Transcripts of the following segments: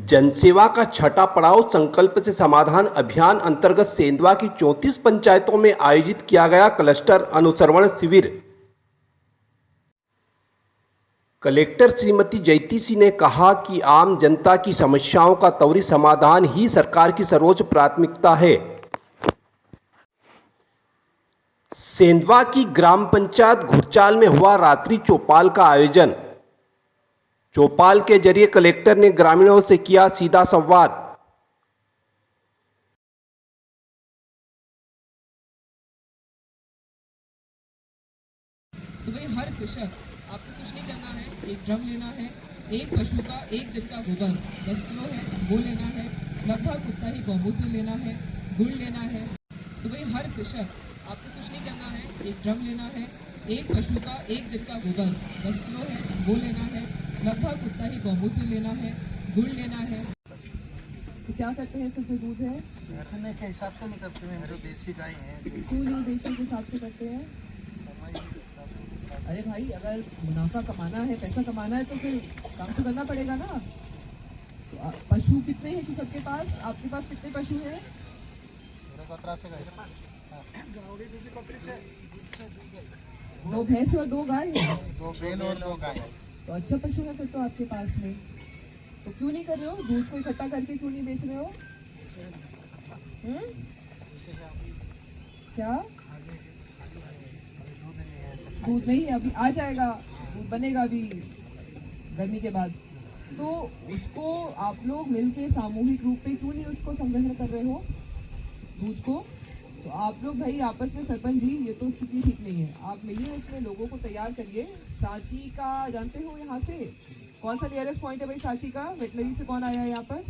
जनसेवा का छठा पड़ाव संकल्प से समाधान अभियान अंतर्गत सेंधवा की 34 पंचायतों में आयोजित किया गया क्लस्टर अनुसरण शिविर। कलेक्टर श्रीमती जयती सिंह ने कहा कि आम जनता की समस्याओं का त्वरित समाधान ही सरकार की सर्वोच्च प्राथमिकता है। सेंधवा की ग्राम पंचायत घुरचाल में हुआ रात्रि चौपाल का आयोजन। चौपाल के जरिए कलेक्टर ने ग्रामीणों से किया सीधा संवाद। तो भाई हर कृषक, आपको कुछ नहीं करना है, एक ड्रम लेना है, एक पशु का एक दिन का गोबर 10 किलो है वो लेना है, लगभग उतना ही गौमूत्र लेना है, गुड़ लेना है। तो भाई हर कृषक, आपको कुछ नहीं करना है, एक ड्रम लेना है, एक पशु का एक दिन का गोबर 10 किलो है वो लेना है, लगभग उतना ही गौमूत्र लेना है, गुड़ लेना है। तो क्या करते हैं इससे जो दूध है रचने के हिसाब से नहीं करते हैं, जो देसी गाय हैं। क्यों नहीं देशी के हिसाब से करते हैं? अरे भाई, अगर मुनाफा कमाना है, पैसा कमाना है तो फिर काम तो करना पड़ेगा ना। तो पशु कितने हैं कि सबके पास? आपके पास कितने पशु हैं? दो भैंस और 2 गाय हैं। 2 बैल और 2 गाय। तो अच्छा पशु है फिर तो आपके पास में। तो क्यों नहीं कर रहे हो? दूध को इकट्ठा करके क्यों नहीं बेच रहे हो? क्या दूध नहीं है? अभी आ जाएगा, दूध बनेगा अभी गर्मी के बाद। तो उसको आप लोग मिलके सामूहिक रूप पे क्यों नहीं उसको संग्रहण कर रहे हो दूध को? तो आप लोग भाई आपस में सरपंच जी, ये तो स्थिति ठीक नहीं है। आप मिलिए, उसमें लोगों को तैयार करिए। सांची का जानते हो यहाँ से कौन सा नियरेस्ट पॉइंट है भाई? सांची का वेटनरी से कौन आया है यहाँ पर?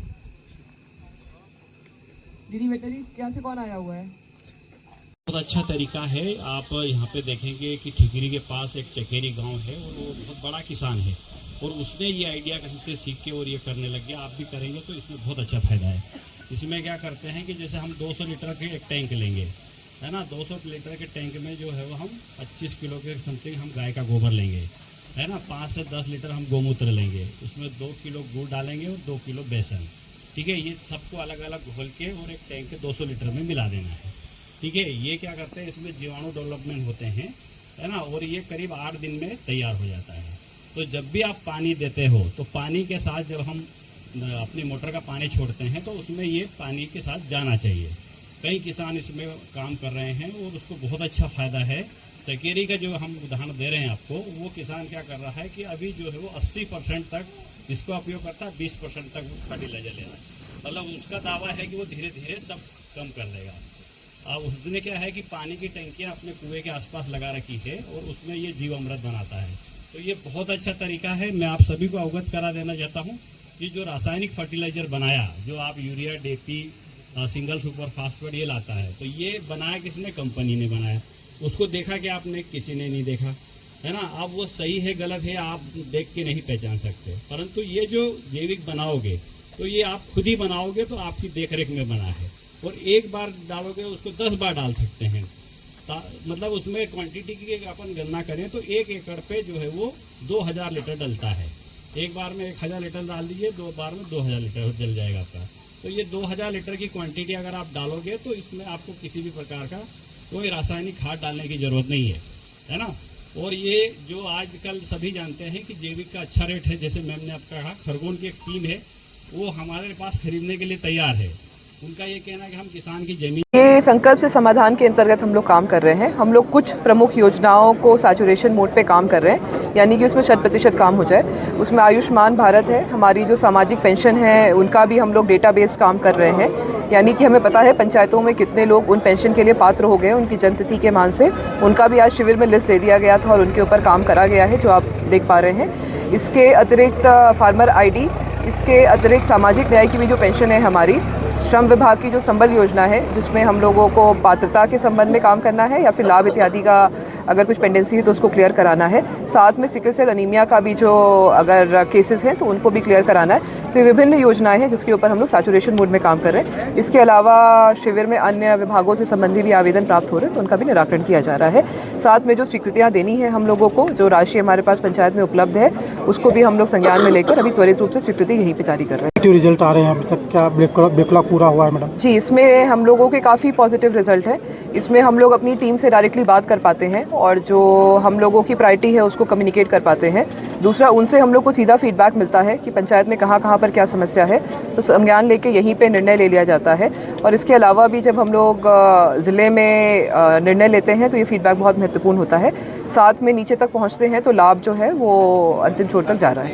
दीदी वेटनरी यहाँ से कौन आया हुआ है? बहुत अच्छा तरीका है। आप यहाँ पे देखेंगे कि ठिकरी के पास एक चकेरी गांव है और वो बहुत बड़ा किसान है और उसने ये आइडिया कहीं से सीख के और ये करने लग गया। आप भी करेंगे तो इसमें बहुत अच्छा फायदा है। इसमें क्या करते हैं कि जैसे हम 200 लीटर के एक टैंक लेंगे, है ना। 200 लीटर के टैंक में जो है वो हम 25 किलो के समथिंग हम गाय का गोबर लेंगे, है ना। 5 से 10 लीटर हम गौमूत्र लेंगे, उसमें 2 किलो गुड़ डालेंगे और 2 किलो बेसन, ठीक है। ये सबको अलग अलग घोल के और एक टैंक के 200 लीटर में मिला देना है, ठीक है। ये क्या करते हैं, इसमें जीवाणु डेवलपमेंट होते हैं, है ना, और ये करीब 8 दिन में तैयार हो जाता है। तो जब भी आप पानी देते हो तो पानी के साथ जब हम अपनी मोटर का पानी छोड़ते हैं तो उसमें ये पानी के साथ जाना चाहिए। कई किसान इसमें काम कर रहे हैं और उसको बहुत अच्छा फ़ायदा है। चकेरी का जो हम उदाहरण दे रहे हैं आपको, वो किसान क्या कर रहा है कि अभी जो है वो 80% तक इसको उपयोग करता है, 20% तक वो फर्टिलाइजर ले रहा है। मतलब उसका दावा है कि वो धीरे धीरे सब कम कर देगा। अब उसने क्या है कि पानी की टंकियाँ अपने कुएँ के आसपास लगा रखी है और उसमें ये जीवामृत बनाता है। तो ये बहुत अच्छा तरीका है। मैं आप सभी को अवगत करा देना चाहता हूँ कि जो रासायनिक फर्टिलाइजर बनाया, जो आप urea, DAP, single super phosphate ये लाता है, तो ये बनाया किसने? कंपनी ने बनाया। उसको देखा कि आपने? किसी ने नहीं देखा, है ना। अब वो सही है गलत है आप देख के नहीं पहचान सकते, परंतु ये जो जैविक बनाओगे तो ये आप खुद ही बनाओगे तो आपकी देख रेख में बना है। और एक बार डालोगे उसको 10 बार डाल सकते हैं। मतलब उसमें क्वांटिटी की अपन गणना करें तो 1 एकड़ पे जो है वो 2000 लीटर डलता है। एक बार में 1000 लीटर डाल दीजिए, 2 बार में 2000 लीटर जल जाएगा आपका। तो ये 2000 लीटर की क्वांटिटी अगर आप डालोगे तो इसमें आपको किसी भी प्रकार का कोई रासायनिक खाद डालने की ज़रूरत नहीं है ना। और ये जो आजकल सभी जानते हैं कि जैविक का अच्छा रेट है। जैसे मैम ने आपका कहा, खरगोन की एक टीम है, वो हमारे पास खरीदने के लिए तैयार है। उनका ये कहना है कि हम किसान की जमीन। ये संकल्प से समाधान के अंतर्गत हम लोग काम कर रहे हैं। हम लोग कुछ प्रमुख योजनाओं को सैचुरेशन मोड पे काम कर रहे हैं, यानी कि उसमें 100% काम हो जाए। उसमें आयुष्मान भारत है, हमारी जो सामाजिक पेंशन है उनका भी हम लोग डेटाबेस काम कर रहे हैं, यानी कि हमें पता है पंचायतों में कितने लोग उन पेंशन के लिए पात्र हो गए हैं उनकी जन्मतिथि के मान से। उनका भी आज शिविर में लिस्ट दे दिया गया था और उनके ऊपर काम करा गया है, जो आप देख पा रहे हैं। इसके अतिरिक्त फार्मर ID, इसके अतिरिक्त सामाजिक न्याय की भी जो पेंशन है हमारी, श्रम विभाग की जो संबल योजना है जिसमें हम लोगों को पात्रता के संबंध में काम करना है या फिर लाभ इत्यादि का अगर कुछ पेंडेंसी है तो उसको क्लियर कराना है। साथ में सिकल सेल अनीमिया का भी जो अगर केसेस हैं तो उनको भी क्लियर कराना है। तो ये विभिन्न योजनाएं हैं जिसके ऊपर हम लोग सैचुरेशन मोड में काम कर रहे हैं। इसके अलावा शिविर में अन्य विभागों से संबंधी भी आवेदन प्राप्त हो रहे हैं तो उनका भी निराकरण किया जा रहा है। साथ में जो स्वीकृतियाँ देनी है हम लोगों को, जो राशि हमारे पास पंचायत में उपलब्ध है, उसको भी हम लोग संज्ञान में लेकर अभी त्वरित रूप से स्वीकृति इमीडिएटली यहीं पे जारी कर रहे हैं। जो रिजल्ट आ रहे हैं अभी तक, क्या बैकलॉग पूरा हुआ है मैडम? जी, इसमें हम लोगों के काफ़ी पॉजिटिव रिजल्ट है। इसमें हम लोग अपनी टीम से डायरेक्टली बात कर पाते हैं और जो हम लोगों की प्रायोरिटी है उसको कम्युनिकेट कर पाते हैं। दूसरा, उनसे हम लोग को सीधा फीडबैक मिलता है कि पंचायत में कहाँ कहाँ पर क्या समस्या है, तो संज्ञान लेके यहीं पे निर्णय ले लिया जाता है। और इसके अलावा भी जब हम लोग ज़िले में निर्णय लेते हैं तो ये फीडबैक बहुत महत्वपूर्ण होता है। साथ में नीचे तक पहुँचते हैं तो लाभ जो है वो अंतिम छोर तक जा रहा है।